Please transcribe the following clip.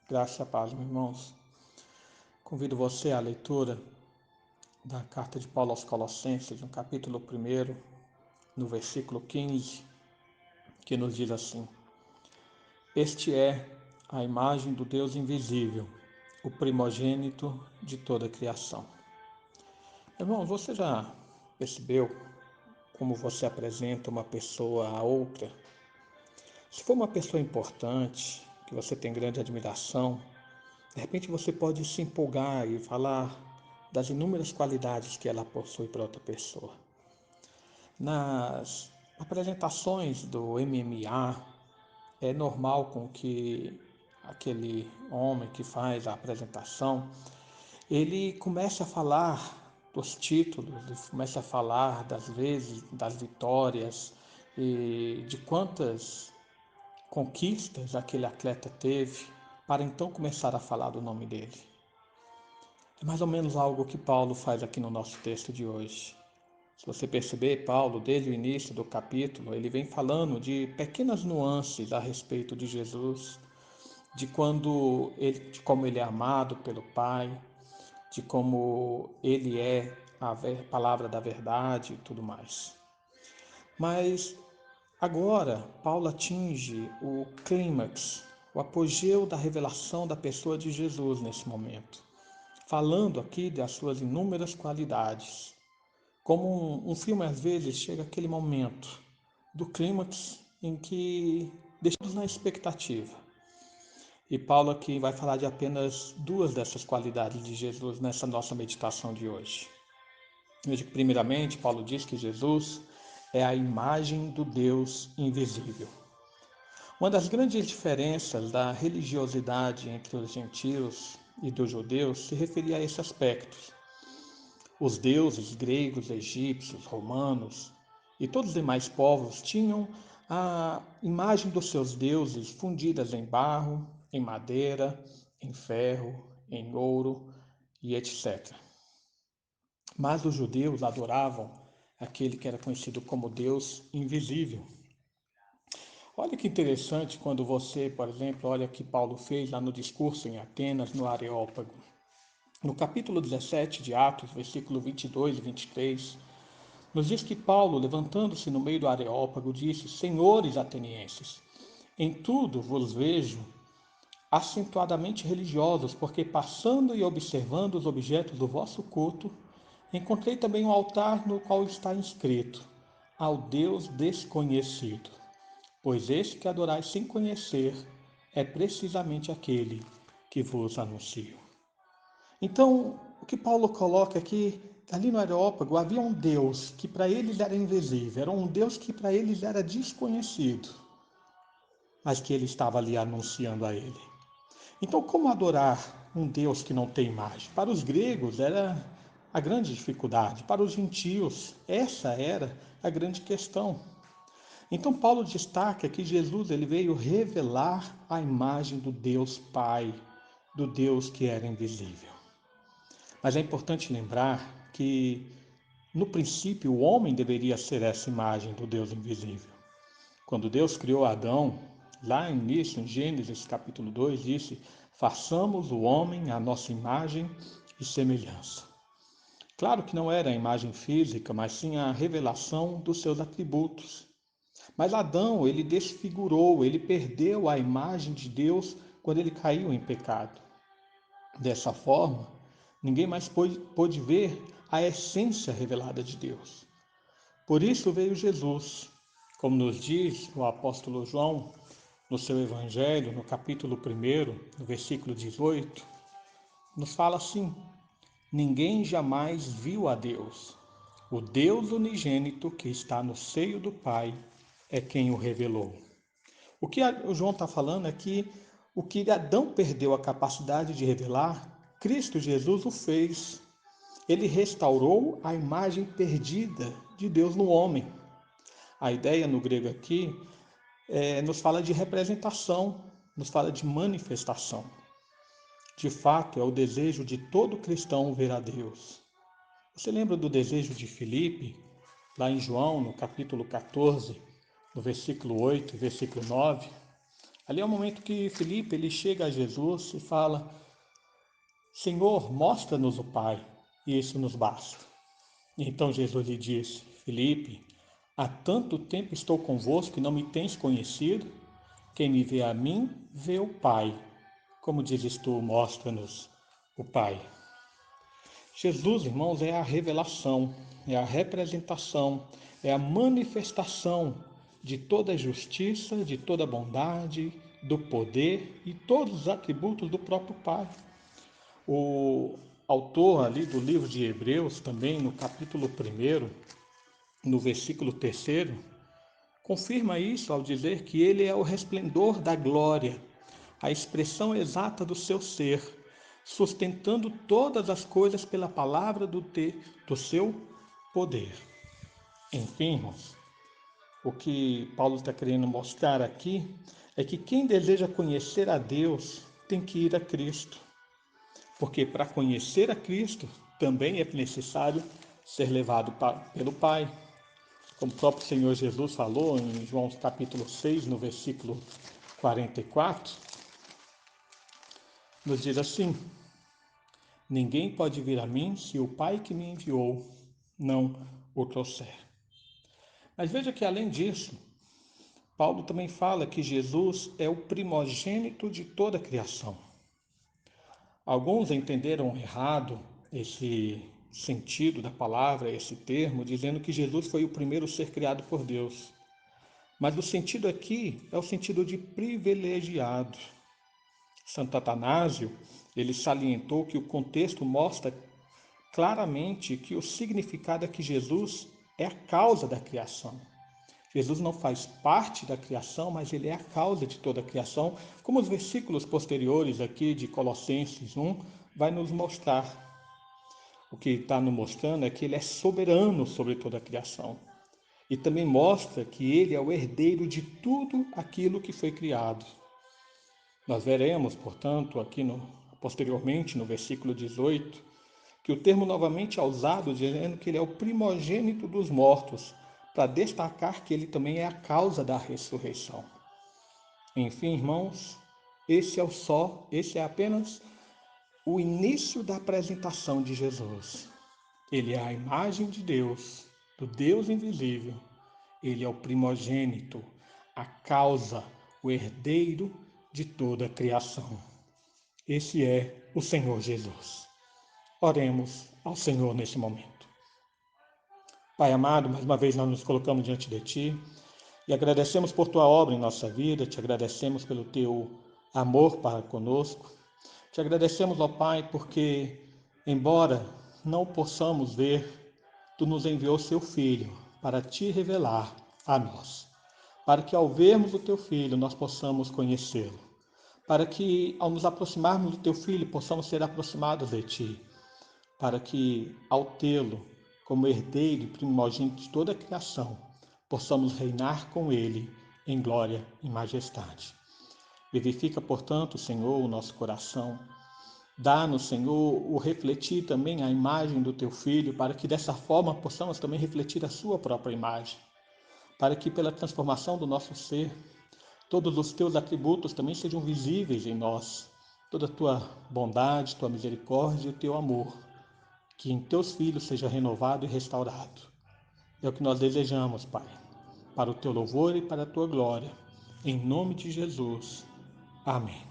Graça e paz, meus irmãos. Convido você à leitura da carta de Paulo aos Colossenses, no capítulo 1, no versículo 15, que nos diz assim: Este é a imagem do Deus invisível, o primogênito de toda a criação. Irmãos, você já percebeu como você apresenta uma pessoa a outra? Se for uma pessoa importante, que você tem grande admiração, de repente você pode se empolgar e falar das inúmeras qualidades que ela possui para outra pessoa. Nas apresentações do MMA, é normal com que aquele homem que faz a apresentação, ele comece a falar dos títulos, ele comece a falar das vezes, das vitórias e de quantas conquistas aquele atleta teve, para então começar a falar do nome dele. É mais ou menos algo que Paulo faz aqui no nosso texto de hoje. Se você perceber, Paulo, desde o início do capítulo, ele vem falando de pequenas nuances a respeito de Jesus, de como ele é amado pelo Pai, de como ele é a palavra da verdade e tudo mais. Mas agora, Paulo atinge o clímax, o apogeu da revelação da pessoa de Jesus nesse momento, falando aqui das suas inúmeras qualidades. Como um filme às vezes chega aquele momento do clímax em que deixamos na expectativa. E Paulo aqui vai falar de apenas duas dessas qualidades de Jesus nessa nossa meditação de hoje. Veja que, primeiramente, Paulo diz que Jesus é a imagem do Deus invisível. Uma das grandes diferenças da religiosidade entre os gentios e dos judeus se referia a esse aspecto. Os deuses gregos, egípcios, romanos e todos os demais povos tinham a imagem dos seus deuses fundidas em barro, em madeira, em ferro, em ouro e etc. Mas os judeus adoravam aquele que era conhecido como Deus invisível. Olha que interessante quando você, por exemplo, olha o que Paulo fez lá no discurso em Atenas, no Areópago. No capítulo 17 de Atos, versículo 22 e 23, nos diz que Paulo, levantando-se no meio do Areópago, disse: Senhores atenienses, em tudo vos vejo acentuadamente religiosos, porque passando e observando os objetos do vosso culto, encontrei também um altar no qual está inscrito: ao Deus desconhecido. Pois este que adorais sem conhecer é precisamente aquele que vos anuncio. Então, o que Paulo coloca aqui, ali no Areópago, havia um Deus que para eles era invisível, era um Deus que para eles era desconhecido, mas que ele estava ali anunciando a ele. Então, como adorar um Deus que não tem imagem? Para os gregos era a grande dificuldade, para os gentios essa era a grande questão. Então Paulo destaca que Jesus ele veio revelar a imagem do Deus Pai, do Deus que era invisível. Mas é importante lembrar que, no princípio, o homem deveria ser essa imagem do Deus invisível. Quando Deus criou Adão, lá no início, em Gênesis capítulo 2, disse: façamos o homem à nossa imagem e semelhança. Claro que não era a imagem física, mas sim a revelação dos seus atributos. Mas Adão, ele desfigurou, ele perdeu a imagem de Deus quando ele caiu em pecado. Dessa forma, ninguém mais pôde ver a essência revelada de Deus. Por isso veio Jesus, como nos diz o apóstolo João no seu Evangelho, no capítulo 1, no versículo 18, nos fala assim: ninguém jamais viu a Deus. O Deus unigênito que está no seio do Pai é quem o revelou. O que o João está falando é que o que Adão perdeu a capacidade de revelar, Cristo Jesus o fez. Ele restaurou a imagem perdida de Deus no homem. A ideia no grego aqui nos fala de representação, nos fala de manifestação. De fato, é o desejo de todo cristão ver a Deus. Você lembra do desejo de Filipe, lá em João, no capítulo 14, no versículo 8 e versículo 9? Ali é o momento que Filipe ele chega a Jesus e fala: Senhor, mostra-nos o Pai, e isso nos basta. E então Jesus lhe disse: Filipe, há tanto tempo estou convosco que não me tens conhecido? Quem me vê a mim, vê o Pai. Como dizes tu, mostra-nos o Pai. Jesus, irmãos, é a revelação, é a representação, é a manifestação de toda a justiça, de toda a bondade, do poder e todos os atributos do próprio Pai. O autor ali do livro de Hebreus, também no capítulo 1, no versículo 3, confirma isso ao dizer que ele é o resplendor da glória, a expressão exata do seu ser, sustentando todas as coisas pela palavra do seu poder. Enfim, irmãos, o que Paulo está querendo mostrar aqui é que quem deseja conhecer a Deus tem que ir a Cristo, porque para conhecer a Cristo também é necessário ser levado pelo Pai. Como o próprio Senhor Jesus falou em João capítulo 6, no versículo 44, nos diz assim: Ninguém pode vir a mim se o Pai que me enviou não o trouxer. Mas veja que além disso, Paulo também fala que Jesus é o primogênito de toda a criação. Alguns entenderam errado esse sentido da palavra, esse termo, dizendo que Jesus foi o primeiro ser criado por Deus. Mas o sentido aqui é o sentido de privilegiado. Santo Atanásio, ele salientou que o contexto mostra claramente que o significado é que Jesus é a causa da criação. Jesus não faz parte da criação, mas ele é a causa de toda a criação, como os versículos posteriores aqui de Colossenses 1 vai nos mostrar. O que está nos mostrando é que ele é soberano sobre toda a criação. E também mostra que ele é o herdeiro de tudo aquilo que foi criado. Nós veremos, portanto, posteriormente no versículo 18, que o termo novamente é usado dizendo que ele é o primogênito dos mortos, para destacar que ele também é a causa da ressurreição. Enfim, irmãos, esse é apenas o início da apresentação de Jesus. Ele é a imagem de Deus, do Deus invisível. Ele é o primogênito, a causa, o herdeiro de toda a criação. Esse é o Senhor Jesus. Oremos ao Senhor nesse momento. Pai amado, mais uma vez nós nos colocamos diante de Ti e agradecemos por Tua obra em nossa vida, Te agradecemos pelo Teu amor para conosco, Te agradecemos, ó Pai, porque, embora não possamos ver, Tu nos enviou Seu Filho para Te revelar a nós, para que ao vermos o Teu Filho nós possamos conhecê-lo, para que ao nos aproximarmos do Teu Filho possamos ser aproximados de Ti, para que ao tê-lo como herdeiro e primogênito de toda a criação, possamos reinar com ele em glória e majestade. Vivifica, portanto, Senhor, o nosso coração. Dá-nos, Senhor, o refletir também a imagem do Teu Filho, para que dessa forma possamos também refletir a Sua própria imagem, para que pela transformação do nosso ser, todos os Teus atributos também sejam visíveis em nós, toda a Tua bondade, Tua misericórdia e o Teu amor, que em Teus filhos seja renovado e restaurado. É o que nós desejamos, Pai, para o Teu louvor e para a Tua glória. Em nome de Jesus. Amém.